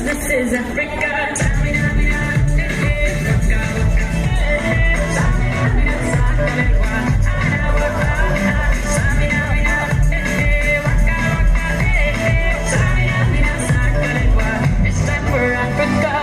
this is Africa. It's time for Africa.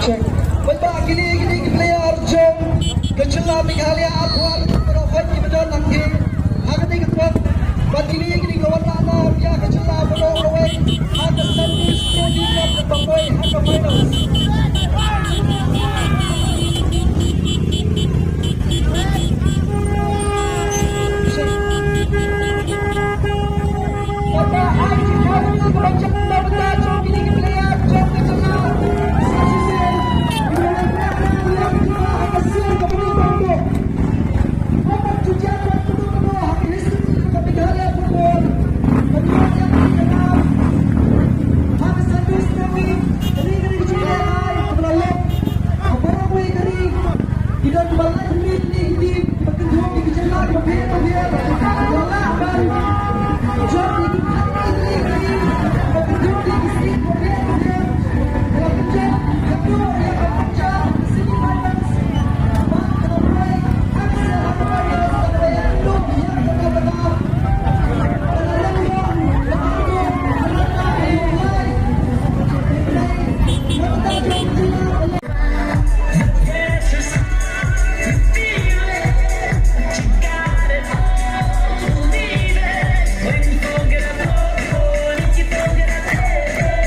Check. Baiklah, gini player jom kecela menghalia abuan profit di betul lagi. Agak ni kita buat gini kawan mana dia kecela betul away. Ada sendiri studi nak berpakai ada final. Baiklah, hari ini kita macam